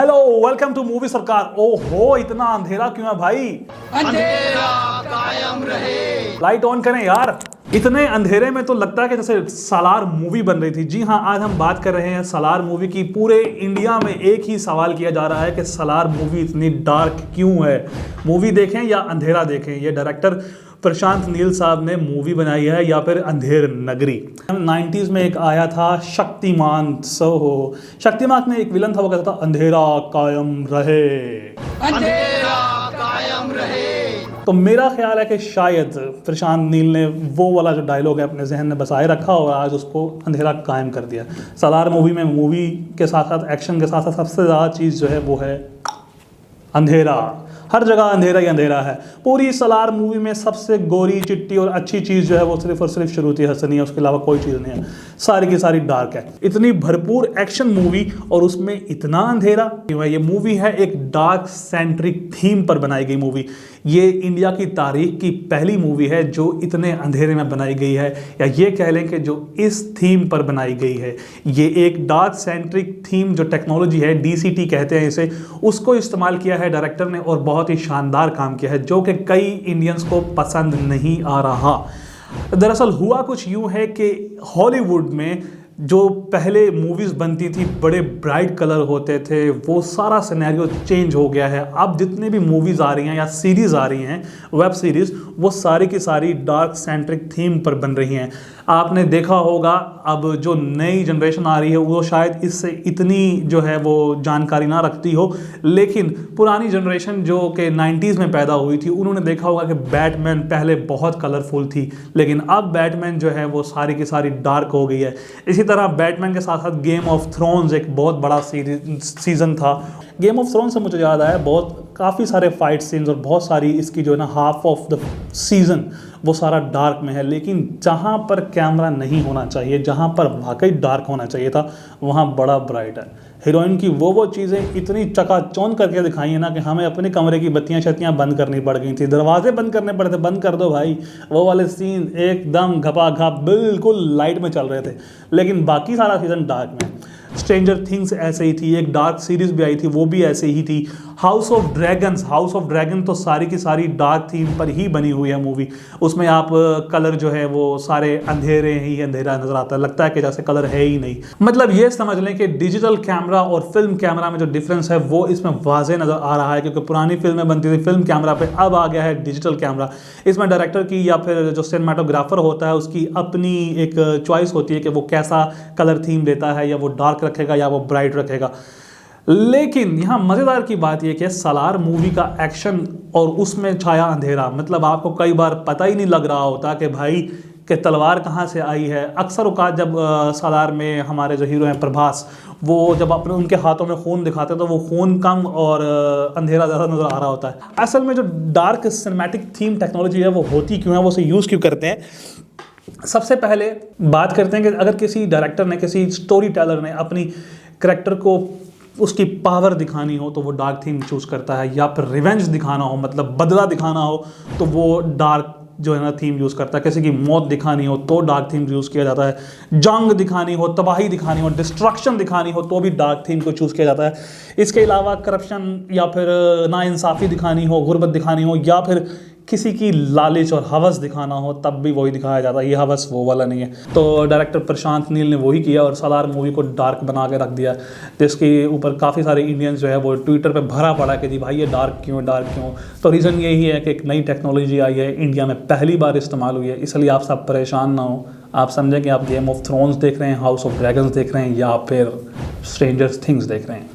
Hello, welcome two movie सरकार। ओहो, इतना अंधेरा क्यों है भाई? अंधेरा कायम रहे। लाइट ऑन करें यार। इतने अंधेरे में तो लगता है कि जैसे सालार मूवी बन रही थी। जी हाँ, आज हम बात कर रहे हैं सालार मूवी की। पूरे इंडिया में एक ही सवाल किया जा रहा है कि सालार मूवी इतनी डार्क क्यों है। मूवी देखें या अंधेरा देखें? ये डायरेक्टर प्रशांत नील साहब ने मूवी बनाई है या फिर अंधेर नगरी। 90s में एक आया था शक्तिमान। शक्तिमान में एक विलन था, वो कहता था अंधेरा कायम रहे, अंधेरा कायम रहे। तो मेरा ख्याल है कि शायद प्रशांत नील ने वो वाला जो डायलॉग है अपने जहन में बसाए रखा और आज उसको अंधेरा कायम कर दिया। सालार मूवी में मूवी के साथ साथ एक्शन के साथ साथ सबसे ज़्यादा चीज़ जो है वो है अंधेरा। हर जगह अंधेरा ही अंधेरा है। पूरी सालार मूवी में सबसे गोरी चिट्टी और अच्छी चीज़ जो है वो सिर्फ और सिर्फ शुरुती हसनी है, उसके अलावा कोई चीज़ नहीं है। सारी की सारी डार्क है। इतनी भरपूर एक्शन मूवी और उसमें इतना अंधेरा क्यों है? ये मूवी है एक डार्क सेंट्रिक थीम पर बनाई गई मूवी। ये इंडिया की तारीख की पहली मूवी है जो इतने अंधेरे में बनाई गई है, या ये कह लें कि जो इस थीम पर बनाई गई है। ये एक डार्क सेंट्रिक थीम जो टेक्नोलॉजी है, DCT कहते हैं इसे, उसको इस्तेमाल किया है डायरेक्टर ने और बहुत ही शानदार काम किया है जो कि कई इंडियंस को पसंद नहीं आ रहा। दरअसल हुआ कुछ यूं है कि हॉलीवुड में जो पहले मूवीज़ बनती थी बड़े ब्राइट कलर होते थे, वो सारा सिनेरियो चेंज हो गया है। अब जितनी भी मूवीज़ आ रही हैं या सीरीज़ आ रही हैं, वेब सीरीज़, वो सारी की सारी डार्क सेंट्रिक थीम पर बन रही हैं। आपने देखा होगा अब जो नई जनरेशन आ रही है वो शायद इससे इतनी जो है वो जानकारी ना रखती हो, लेकिन पुरानी जनरेशन जो कि 90s में पैदा हुई थी उन्होंने देखा होगा कि बैटमैन पहले बहुत कलरफुल थी, लेकिन अब बैटमैन जो है वो सारी की सारी डार्क हो गई है। इसी तरह बैटमैन के साथ साथ गेम ऑफ थ्रोन्स एक बहुत बड़ा सीज़न था। गेम ऑफ थ्रोन्स से मुझे याद आया, काफ़ी सारे फाइट सीन्स और बहुत सारी इसकी जो है ना हाफ ऑफ द सीज़न वो सारा डार्क में है। लेकिन जहाँ पर कैमरा नहीं होना चाहिए, जहाँ पर वाकई डार्क होना चाहिए था, वहाँ बड़ा ब्राइट है। हीरोइन की वो चीज़ें इतनी चकाचौंध करके दिखाई है ना कि हमें अपने कमरे की बत्तियाँ शत्तियाँ बंद करनी पड़ गई थी, दरवाजे बंद करने पड़े थे। बंद कर दो भाई, वो वाले सीन एकदम घपाघप बिल्कुल लाइट में चल रहे थे। लेकिन बाकी सारा सीज़न डार्क में। स्ट्रेंजर थिंग्स ऐसे ही थी, एक डार्क सीरीज भी आई थी, वो भी ऐसे ही थी। हाउस ऑफ ड्रैगन तो सारी की सारी डार्क थीम पर ही बनी हुई है मूवी। उसमें आप कलर जो है वो सारे अंधेरे ही अंधेरा नजर आता है, लगता है कि जैसे कलर है ही नहीं। मतलब ये समझ लें कि डिजिटल कैमरा और फिल्म कैमरा में जो डिफरेंस है वो इसमें वाज़ेह नज़र आ रहा है, क्योंकि पुरानी फिल्में बनती थी फिल्म कैमरा पे, अब आ गया है डिजिटल कैमरा। इसमें डायरेक्टर की या फिर जो सिनेमाटोग्राफर होता है उसकी अपनी एक चॉइस होती है कि वो कैसा कलर थीम देता है, या वो डार्क रखेगा या वो ब्राइट रखेगा। लेकिन यहाँ मज़ेदार की बात यह कि सालार मूवी का एक्शन और उसमें छाया अंधेरा, मतलब आपको कई बार पता ही नहीं लग रहा होता कि भाई कि तलवार कहाँ से आई है। अक्सर औकात जब सालार में हमारे जो हीरो हैं प्रभास, वो जब अपने उनके हाथों में खून दिखाते हैं तो वो खून कम और अंधेरा ज़्यादा नज़र आ रहा होता है। असल में जो डार्क सिनेमैटिक थीम टेक्नोलॉजी है वो होती क्यों है, वो उसे यूज़ क्यों करते हैं। सबसे पहले बात करते हैं कि अगर किसी डायरेक्टर ने, किसी स्टोरी टेलर ने अपनी करैक्टर को उसकी पावर दिखानी हो तो वो डार्क थीम चूज़ करता है, या फिर रिवेंज दिखाना हो, मतलब बदला दिखाना हो, तो वो डार्क जो है ना थीम यूज़ करता है। किसी की मौत दिखानी हो तो डार्क थीम यूज़ किया जाता है। जंग दिखानी हो, तबाही दिखानी हो, डिस्ट्रक्शन दिखानी हो तो भी डार्क थीम को चूज़ किया जाता है। इसके अलावा करप्शन या फिर नाइंसाफ़ी दिखानी हो, गुर्बत दिखानी हो, या फिर किसी की लालच और हवस दिखाना हो तब भी वही दिखाया जाता है। ये हवस वो वाला नहीं है। तो डायरेक्टर प्रशांत नील ने वही किया और सालार मूवी को डार्क बना के रख दिया, जिसके ऊपर काफ़ी सारे इंडियंस जो है वो ट्विटर पे भरा पड़ा कि जी भाई ये डार्क क्यों। तो रीज़न यही है कि एक नई टेक्नोलॉजी आई है, इंडिया में पहली बार इस्तेमाल हुई है, इसलिए आप सब परेशान ना हो। आप समझें कि आप गेम ऑफ थ्रोन्स देख रहे हैं, हाउस ऑफ ड्रैगन्स देख रहे हैं, या फिर स्ट्रेंजर थिंग्स देख रहे हैं।